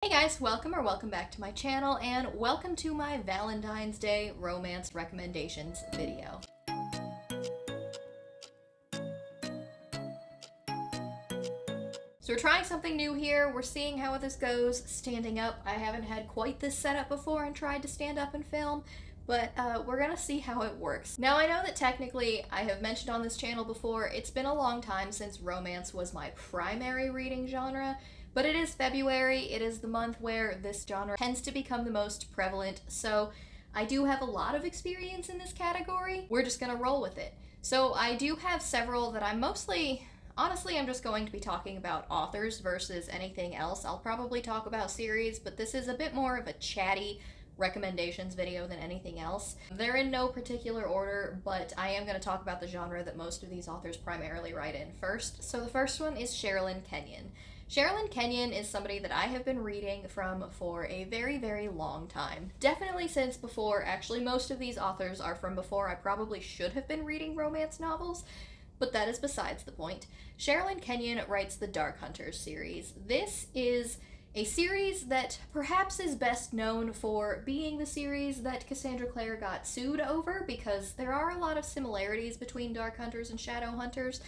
Hey guys, welcome back to my channel, and welcome to my Valentine's Day romance recommendations video. So we're trying something new here. We're seeing how this goes standing up. I haven't had quite this setup before and tried to stand up and film, but we're gonna see how it works. Now, I know that technically I have mentioned on this channel before, it's been a long time since romance was my primary reading genre, but it is February. It is the month where this genre tends to become the most prevalent, so I do have a lot of experience in this category. We're just gonna roll with it. So I do have several that honestly, I'm just going to be talking about authors versus anything else. I'll probably talk about series, but this is a bit more of a chatty recommendations video than anything else. They're in no particular order, but I am going to talk about the genre that most of these authors primarily write in first. So the first one is Sherrilyn Kenyon. Sherrilyn Kenyon is somebody that I have been reading from for a very, very long time. Definitely since before, actually most of these authors are from before I probably should have been reading romance novels, but that is besides the point. Sherrilyn Kenyon writes the Dark Hunters series. This is a series that perhaps is best known for being the series that Cassandra Clare got sued over, because there are a lot of similarities between Dark Hunters and Shadow Hunters.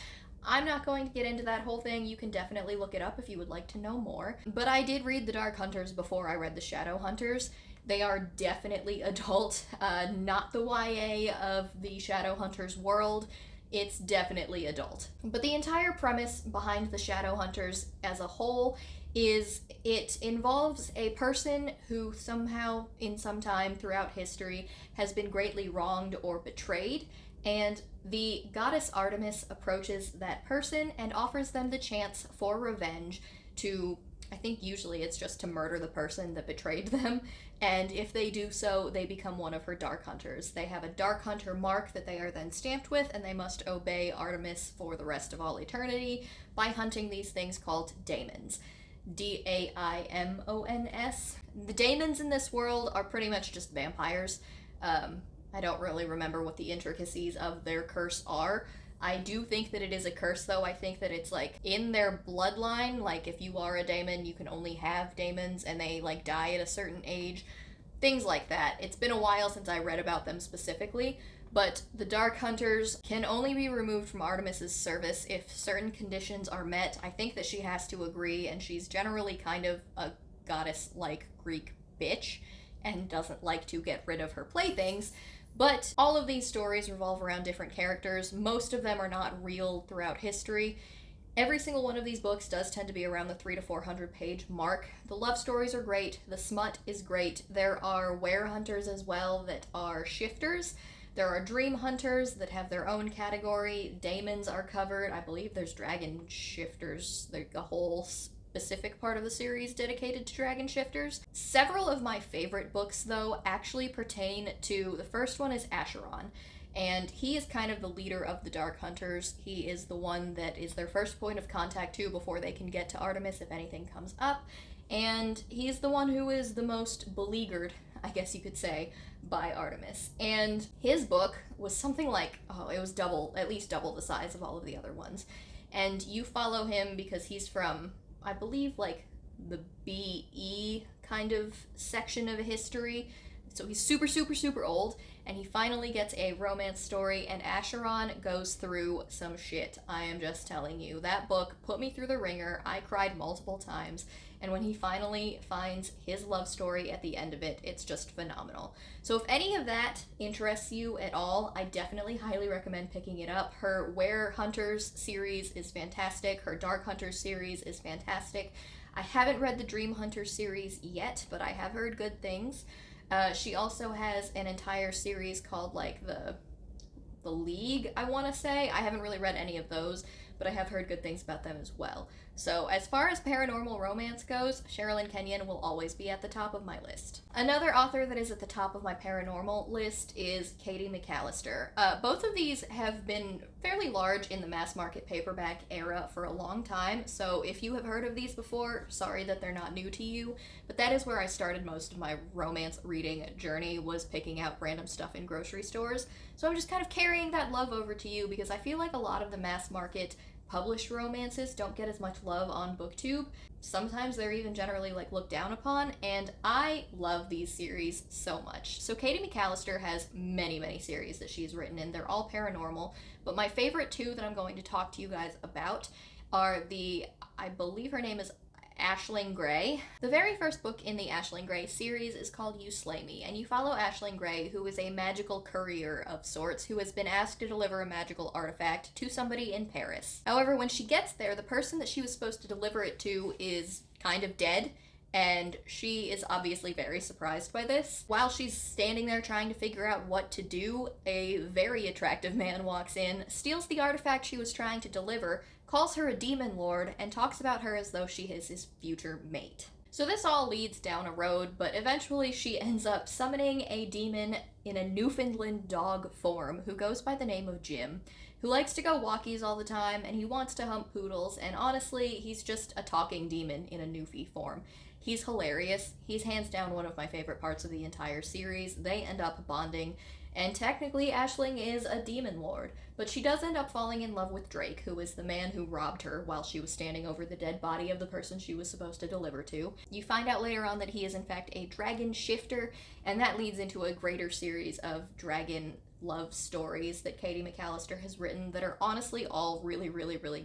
I'm not going to get into that whole thing. You can definitely look it up if you would like to know more. But I did read the Dark Hunters before I read the Shadow Hunters. They are definitely adult, not the YA of the Shadow Hunters world. It's definitely adult. But the entire premise behind the Shadow Hunters as a whole is it involves a person who somehow, in some time throughout history, has been greatly wronged or betrayed, and the goddess Artemis approaches that person and offers them the chance for revenge to, I think usually it's just to murder the person that betrayed them, and if they do so, they become one of her Dark Hunters. They have a Dark Hunter mark that they are then stamped with, and they must obey Artemis for the rest of all eternity by hunting these things called daemons. Daimons. The daemons in this world are pretty much just vampires. I don't really remember what the intricacies of their curse are. I do think that it is a curse, though. I think that it's, like, in their bloodline. Like, if you are a daemon, you can only have daemons, and they, like, die at a certain age. Things like that. It's been a while since I read about them specifically, but the Dark Hunters can only be removed from Artemis's service if certain conditions are met. I think that she has to agree, and she's generally kind of a goddess-like Greek bitch and doesn't like to get rid of her playthings. But all of these stories revolve around different characters. Most of them are not real throughout history. Every single one of these books does tend to be around the 300 to 400 page mark. The love stories are great. The smut is great. There are werehunters as well that are shifters. There are dream hunters that have their own category. Daemons are covered. I believe there's dragon shifters. There's a whole specific part of the series dedicated to dragon shifters. Several of my favorite books, though, actually pertain to, the first one is Acheron, and he is kind of the leader of the Dark Hunters. He is the one that is their first point of contact to before they can get to Artemis if anything comes up, and he's the one who is the most beleaguered, I guess you could say, by Artemis. And his book was something like, it was at least double the size of all of the other ones. And you follow him because he's from, I believe, like, the BE kind of section of history. So he's super, super, super old, and he finally gets a romance story, and Acheron goes through some shit. I am just telling you. That book put me through the ringer. I cried multiple times, and when he finally finds his love story at the end of it, it's just phenomenal. So if any of that interests you at all, I definitely highly recommend picking it up. Her Were Hunters series is fantastic. Her Dark Hunters series is fantastic. I haven't read the Dream Hunters series yet, but I have heard good things. She also has an entire series called, like, the League, I want to say. I haven't really read any of those, but I have heard good things about them as well. So as far as paranormal romance goes, Sherrilyn Kenyon will always be at the top of my list. Another author that is at the top of my paranormal list is Katie MacAllister. Both of these have been fairly large in the mass market paperback era for a long time, so if you have heard of these before, sorry that they're not new to you, but that is where I started most of my romance reading journey, was picking out random stuff in grocery stores. So I'm just kind of carrying that love over to you, because I feel like a lot of the mass market published romances don't get as much love on BookTube. sometimes they're even generally like looked down upon, and I love these series so much. So Katie MacAllister has many series that she's written, and they're all paranormal, but my favorite two that I'm going to talk to you guys about are I believe her name is Aisling Gray. The very first book in the Aisling Gray series is called You Slay Me, and you follow Aisling Gray, who is a magical courier of sorts who has been asked to deliver a magical artifact to somebody in Paris. However, when she gets there, the person that she was supposed to deliver it to is kind of dead, and she is obviously very surprised by this. While she's standing there trying to figure out what to do, a very attractive man walks in, steals the artifact she was trying to deliver, calls her a demon lord, and talks about her as though she is his future mate. So this all leads down a road, but eventually she ends up summoning a demon in a Newfoundland dog form who goes by the name of Jim, who likes to go walkies all the time, and he wants to hump poodles, and honestly, he's just a talking demon in a Newfie form. He's hilarious. He's hands down one of my favorite parts of the entire series. They end up bonding, and technically Aisling is a demon lord, but she does end up falling in love with Drake, who is the man who robbed her while she was standing over the dead body of the person she was supposed to deliver to. You find out later on that he is in fact a dragon shifter, and that leads into a greater series of dragon love stories that Katie MacAllister has written that are honestly all really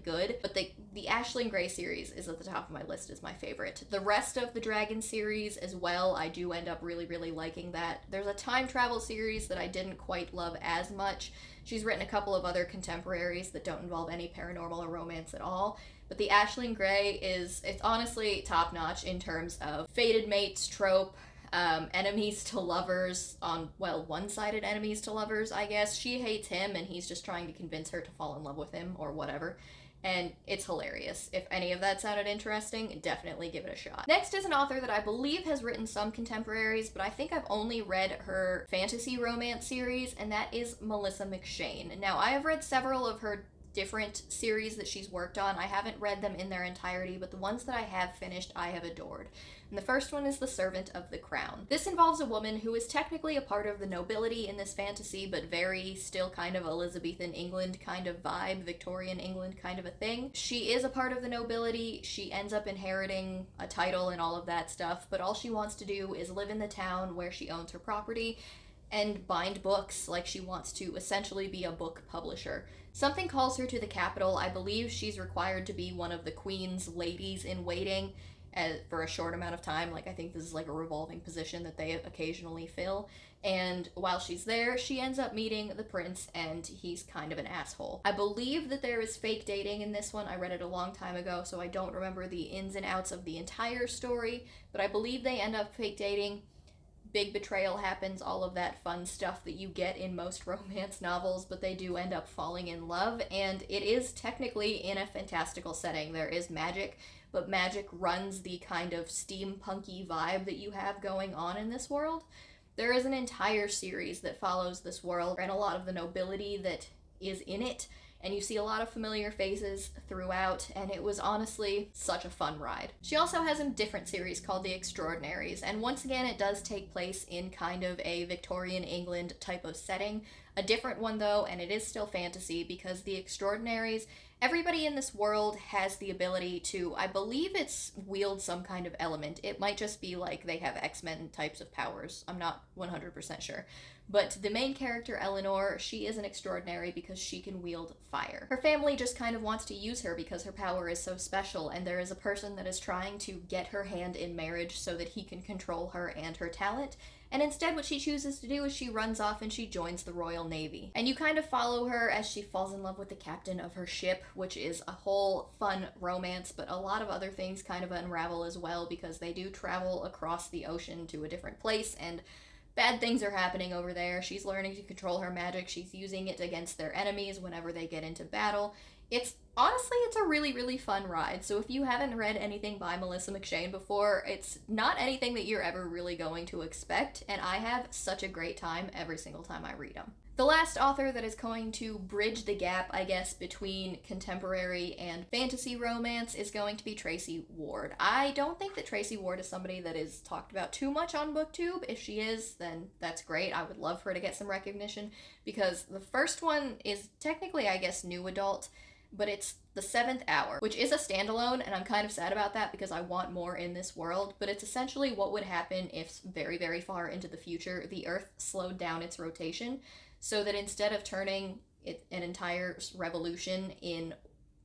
good. But the Aisling Gray series is at the top of my list as my favorite. The rest of the Dragon series as well, I do end up really liking that. There's a time travel series that I didn't quite love as much. She's written a couple of other contemporaries that don't involve any paranormal or romance at all. But the Aisling Gray it's honestly top notch in terms of fated mates trope, enemies to lovers one-sided enemies to lovers, I guess. She hates him and he's just trying to convince her to fall in love with him or whatever. And it's hilarious. If any of that sounded interesting, definitely give it a shot. Next is an author that I believe has written some contemporaries, but I think I've only read her fantasy romance series, and that is Melissa McShane. Now, I have read several of her different series that she's worked on. I haven't read them in their entirety, but the ones that I have finished, I have adored. And the first one is The Servant of the Crown. This involves a woman who is technically a part of the nobility in this fantasy, but very still kind of Elizabethan England kind of vibe, Victorian England kind of a thing. She is a part of the nobility. She ends up inheriting a title and all of that stuff, but all she wants to do is live in the town where she owns her property and bind books. Like, she wants to essentially be a book publisher. Something calls her to the capital. I believe she's required to be one of the queen's ladies in waiting for a short amount of time. Like, I think this is like a revolving position that they occasionally fill. And while she's there, she ends up meeting the prince, and he's kind of an asshole. I believe that there is fake dating in this one. I read it a long time ago, so I don't remember the ins and outs of the entire story, but I believe they end up fake dating. Big betrayal happens, all of that fun stuff that you get in most romance novels, but they do end up falling in love, and it is technically in a fantastical setting. There is magic, but magic runs the kind of steampunky vibe that you have going on in this world. There is an entire series that follows this world and a lot of the nobility that is in it, and you see a lot of familiar faces throughout, and it was honestly such a fun ride. She also has a different series called The Extraordinaries, and once again it does take place in kind of a Victorian England type of setting. A different one though, and it is still fantasy, because The Extraordinaries, everybody in this world has the ability to, I believe it's wield some kind of element. It might just be like they have X-Men types of powers. I'm not 100% sure. But the main character, Eleanor, she is an extraordinary because she can wield fire. Her family just kind of wants to use her because her power is so special, and there is a person that is trying to get her hand in marriage so that he can control her and her talent. And instead what she chooses to do is she runs off and she joins the Royal Navy. And you kind of follow her as she falls in love with the captain of her ship, which is a whole fun romance, but a lot of other things kind of unravel as well, because they do travel across the ocean to a different place, and bad things are happening over there. She's learning to control her magic. She's using it against their enemies whenever they get into battle. It's a really fun ride. So if you haven't read anything by Melissa McShane before, it's not anything that you're ever really going to expect, and I have such a great time every single time I read them. The last author that is going to bridge the gap, I guess, between contemporary and fantasy romance is going to be Tracey Ward. I don't think that Tracey Ward is somebody that is talked about too much on BookTube. If she is, then that's great. I would love her to get some recognition, because the first one is technically, I guess, new adult. but it's the Seventh Hour, which is a standalone, and I'm kind of sad about that because I want more in this world, but it's essentially what would happen if very, very far into the future, the Earth slowed down its rotation, so that instead of turning an entire revolution in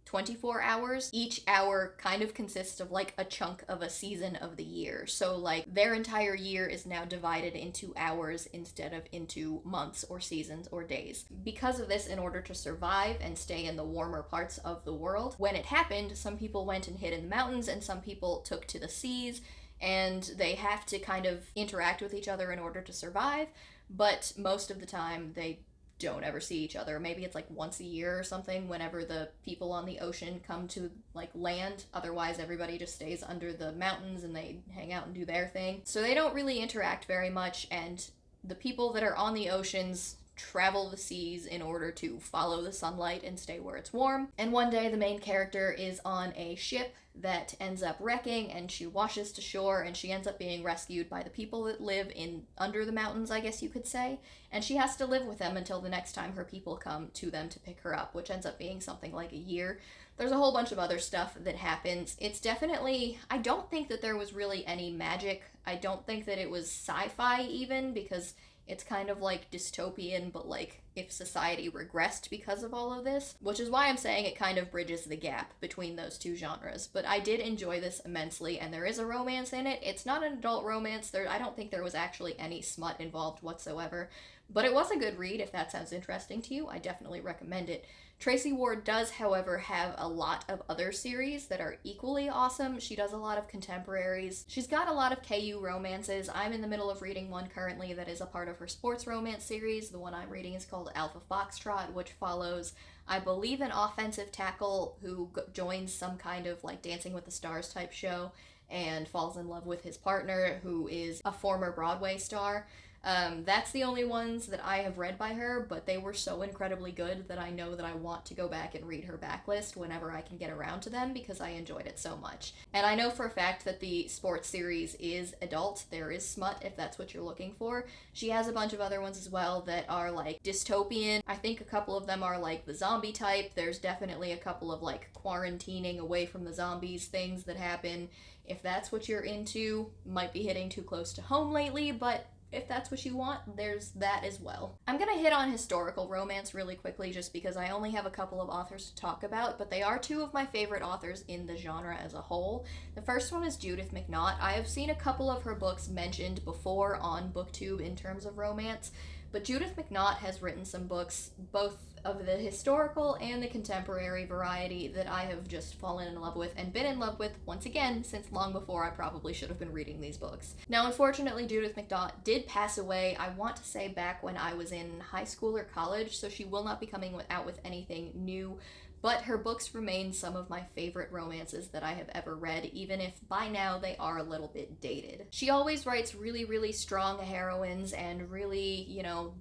24 hours, each hour kind of consists of like a chunk of a season of the year. So like their entire year is now divided into hours instead of into months or seasons or days. Because of this, in order to survive and stay in the warmer parts of the world, when it happened, some people went and hid in the mountains and some people took to the seas, and they have to kind of interact with each other in order to survive, but most of the time they don't ever see each other. Maybe it's like once a year or something whenever the people on the ocean come to like land. Otherwise everybody just stays under the mountains and they hang out and do their thing. So they don't really interact very much, and the people that are on the oceans travel the seas in order to follow the sunlight and stay where it's warm. And one day the main character is on a ship that ends up wrecking, and she washes to shore, and she ends up being rescued by the people that live in under the mountains, I guess you could say, and she has to live with them until the next time her people come to them to pick her up, which ends up being something like a year. There's a whole bunch of other stuff that happens. It's definitely, I don't think that there was really any magic. I don't think that it was sci-fi even, because it's kind of like dystopian, but like if society regressed because of all of this, which is why I'm saying it kind of bridges the gap between those two genres. But I did enjoy this immensely, and there is a romance in it. It's not an adult romance. I don't think there was actually any smut involved whatsoever, but it was a good read. If that sounds interesting to you, I definitely recommend it. Tracey Ward does, however, have a lot of other series that are equally awesome. She does a lot of contemporaries. She's got a lot of KU romances. I'm in the middle of reading one currently that is a part of her sports romance series. The one I'm reading is called Alpha Foxtrot, which follows, I believe, an offensive tackle who joins some kind of like Dancing with the Stars type show and falls in love with his partner, who is a former Broadway star. That's the only ones that I have read by her, but they were so incredibly good that I know that I want to go back and read her backlist whenever I can get around to them, because I enjoyed it so much. And I know for a fact that the sports series is adult. There is smut if that's what you're looking for. She has a bunch of other ones as well that are like dystopian. I think a couple of them are like the zombie type. There's definitely a couple of like quarantining away from the zombies things that happen. If that's what you're into, might be hitting too close to home lately, but if that's what you want, there's that as well. I'm gonna hit on historical romance really quickly just because I only have a couple of authors to talk about, but they are two of my favorite authors in the genre as a whole. The first one is Judith McNaught. I have seen a couple of her books mentioned before on BookTube in terms of romance, but Judith McNaught has written some books, both of the historical and the contemporary variety, that I have just fallen in love with and been in love with once again since long before I probably should have been reading these books. Now, unfortunately, Judith McNaught did pass away, I want to say back when I was in high school or college, so she will not be coming out with anything new, but her books remain some of my favorite romances that I have ever read, even if by now they are a little bit dated. She always writes really, really strong heroines and really,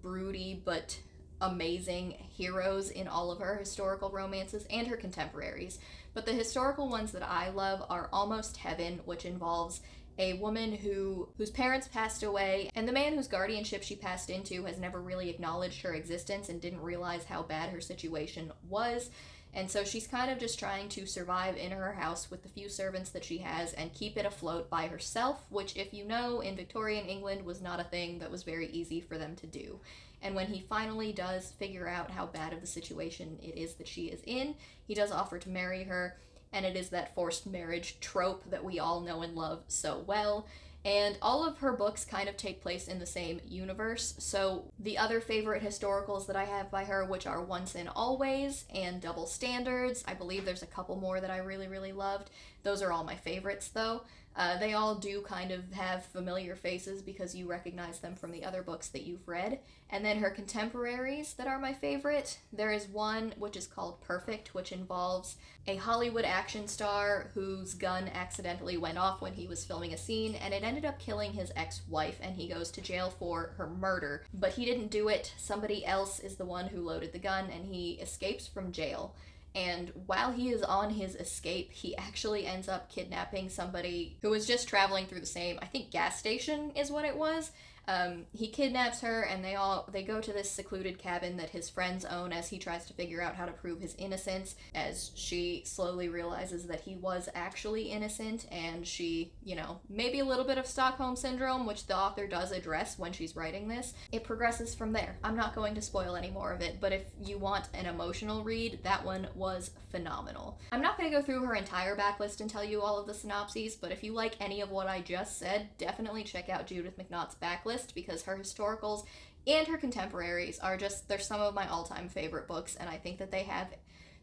broody but amazing heroes in all of her historical romances and her contemporaries. But the historical ones that I love are Almost Heaven, which involves a woman whose parents passed away, and the man whose guardianship she passed into has never really acknowledged her existence and didn't realize how bad her situation was. And so she's kind of just trying to survive in her house with the few servants that she has and keep it afloat by herself, which, if you know, in Victorian England was not a thing that was very easy for them to do. And when he finally does figure out how bad of the situation it is that she is in, he does offer to marry her, and it is that forced marriage trope that we all know and love so well. And all of her books kind of take place in the same universe. So the other favorite historicals that I have by her, which are Once and Always and Double Standards, I believe there's a couple more that I really, really loved. Those are all my favorites though. They all do kind of have familiar faces because you recognize them from the other books that you've read. And then her contemporaries that are my favorite, there is one which is called Perfect, which involves a Hollywood action star whose gun accidentally went off when he was filming a scene, and it ended up killing his ex-wife, and he goes to jail for her murder. But he didn't do it. Somebody else is the one who loaded the gun, and he escapes from jail. And while he is on his escape, he actually ends up kidnapping somebody who was just traveling through the same, I think, gas station is what it was. He kidnaps her, and they go to this secluded cabin that his friends own as he tries to figure out how to prove his innocence, as she slowly realizes that he was actually innocent, and she, maybe a little bit of Stockholm Syndrome, which the author does address when she's writing this. It progresses from there. I'm not going to spoil any more of it, but if you want an emotional read, that one was phenomenal. I'm not going to go through her entire backlist and tell you all of the synopses, but if you like any of what I just said, definitely check out Judith McNaught's backlist, because her historicals and her contemporaries they're some of my all-time favorite books, and I think that they have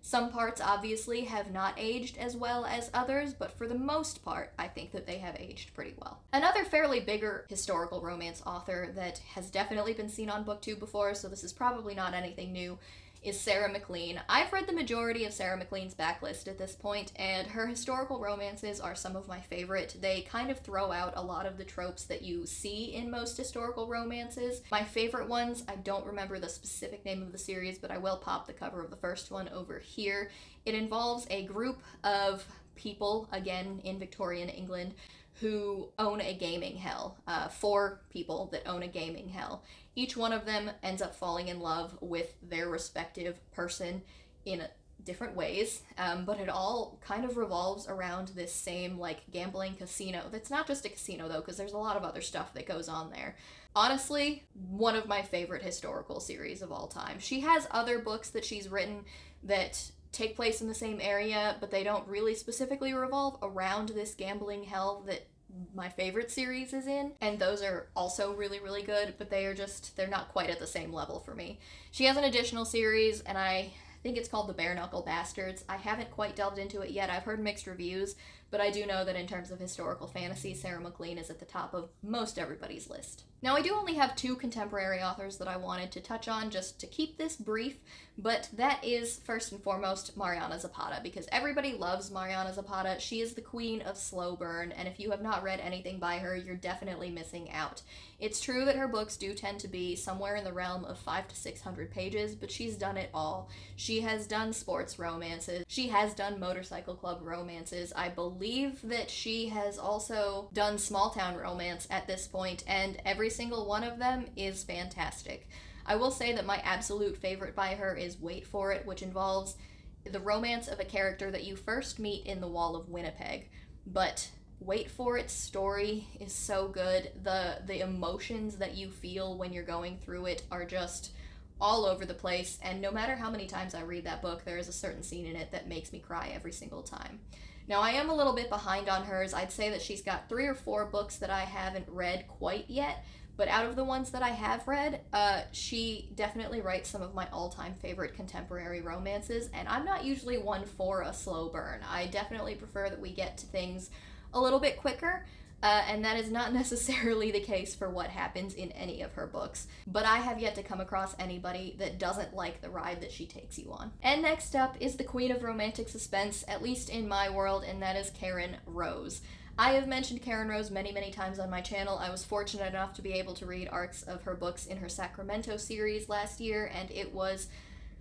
some parts obviously have not aged as well as others, but for the most part, I think that they have aged pretty well. Another fairly bigger historical romance author that has definitely been seen on BookTube before, so this is probably not anything new, is Sarah MacLean. I've read the majority of Sarah MacLean's backlist at this point, and her historical romances are some of my favorite. They kind of throw out a lot of the tropes that you see in most historical romances. My favorite ones, I don't remember the specific name of the series, but I will pop the cover of the first one over here. It involves a group of people, again in Victorian England, who own a gaming hell. 4 people that own a gaming hell. Each one of them ends up falling in love with their respective person in different ways, but it all kind of revolves around this same gambling casino. That's not just a casino though, because there's a lot of other stuff that goes on there. Honestly, one of my favorite historical series of all time. She has other books that she's written that take place in the same area, but they don't really specifically revolve around this gambling hell that my favorite series is in, and those are also really, really good, but they're not quite at the same level for me. She has an additional series, and I think it's called The Bare Knuckle Bastards. I haven't quite delved into it yet. I've heard mixed reviews, but I do know that in terms of historical fantasy, Sarah MacLean is at the top of most everybody's list. Now, I do only have 2 contemporary authors that I wanted to touch on just to keep this brief, but that is first and foremost Mariana Zapata, because everybody loves Mariana Zapata. She is the queen of slow burn, and if you have not read anything by her, you're definitely missing out. It's true that her books do tend to be somewhere in the realm of 500 to 600 pages, but she's done it all. She has done sports romances. She has done motorcycle club romances. I believe that she has also done small town romance at this point, and every single one of them is fantastic. I will say that my absolute favorite by her is Wait For It, which involves the romance of a character that you first meet in The Wall of Winnipeg, but Wait For It's story is so good. The emotions that you feel when you're going through it are just all over the place, and no matter how many times I read that book, there is a certain scene in it that makes me cry every single time. Now, I am a little bit behind on hers. I'd say that she's got 3 or 4 books that I haven't read quite yet, but out of the ones that I have read, she definitely writes some of my all-time favorite contemporary romances, and I'm not usually one for a slow burn. I definitely prefer that we get to things a little bit quicker, and that is not necessarily the case for what happens in any of her books. But I have yet to come across anybody that doesn't like the ride that she takes you on. And next up is the queen of romantic suspense, at least in my world, and that is Karen Rose. I have mentioned Karen Rose many, many times on my channel. I was fortunate enough to be able to read arcs of her books in her Sacramento series last year, and it was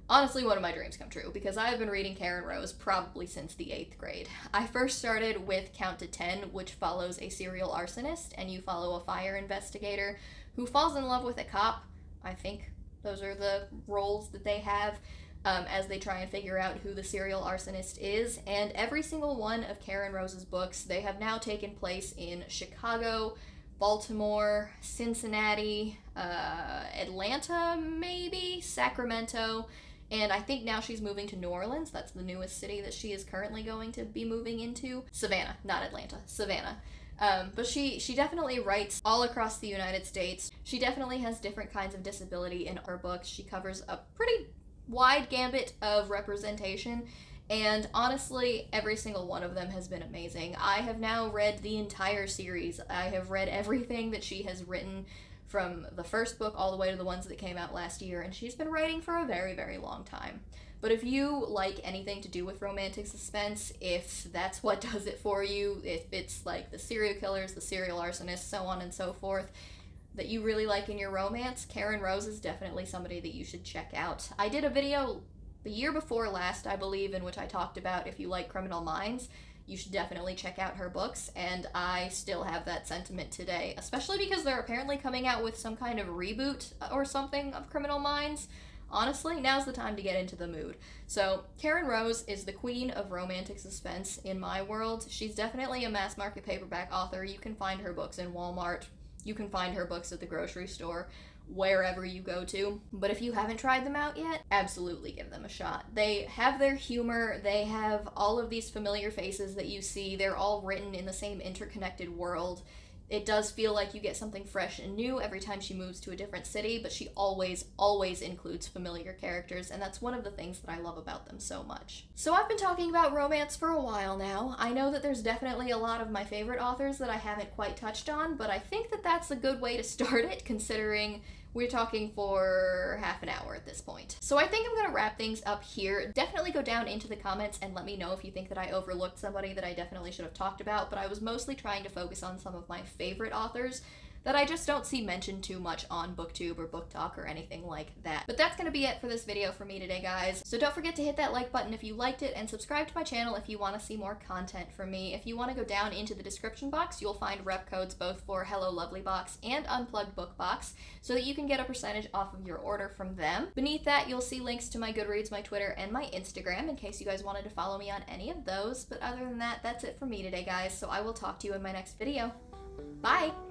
honestly one of my dreams come true, because I have been reading Karen Rose probably since the 8th grade. I first started with Count to 10, which follows a serial arsonist, and you follow a fire investigator who falls in love with a cop. I think those are the roles that they have as they try and figure out who the serial arsonist is. And every single one of Karen Rose's books, they have now taken place in Chicago, Baltimore, Cincinnati, Atlanta maybe, Sacramento, and I think now she's moving to New Orleans. That's the newest city that she is currently going to be moving into. Savannah, not Atlanta, Savannah. But she definitely writes all across the United States. She definitely has different kinds of disability in her books. She covers a pretty wide gambit of representation, and honestly, every single one of them has been amazing. I have now read the entire series. I have read everything that she has written, from the first book all the way to the ones that came out last year, and she's been writing for a very, very long time. But if you like anything to do with romantic suspense, if that's what does it for you, if it's like the serial killers, the serial arsonists, so on and so forth, that you really like in your romance, Karen Rose is definitely somebody that you should check out. I did a video the year before last, I believe, in which I talked about if you like Criminal Minds, you should definitely check out her books, and I still have that sentiment today, especially because they're apparently coming out with some kind of reboot or something of Criminal Minds. Honestly, now's the time to get into the mood. So, Karen Rose is the queen of romantic suspense in my world. She's definitely a mass market paperback author. You can find her books in Walmart. You can find her books at the grocery store, wherever you go to. But if you haven't tried them out yet, absolutely give them a shot. They have their humor, they have all of these familiar faces that you see, they're all written in the same interconnected world. It does feel like you get something fresh and new every time she moves to a different city, but she always includes familiar characters, and that's one of the things that I love about them so much. So I've been talking about romance for a while now. I know that there's definitely a lot of my favorite authors that I haven't quite touched on, but I think that that's a good way to start it, considering we're talking for half an hour at this point. So I think I'm gonna wrap things up here. Definitely go down into the comments and let me know if you think that I overlooked somebody that I definitely should have talked about, but I was mostly trying to focus on some of my favorite authors that I just don't see mentioned too much on BookTube or BookTok or anything like that. But that's gonna be it for this video for me today, guys. So don't forget to hit that like button if you liked it, and subscribe to my channel if you want to see more content from me. If you want to go down into the description box, you'll find rep codes both for Hello Lovely Box and Unplugged Book Box, so that you can get a percentage off of your order from them. Beneath that, you'll see links to my Goodreads, my Twitter, and my Instagram in case you guys wanted to follow me on any of those. But other than that, that's it for me today, guys. So I will talk to you in my next video. Bye!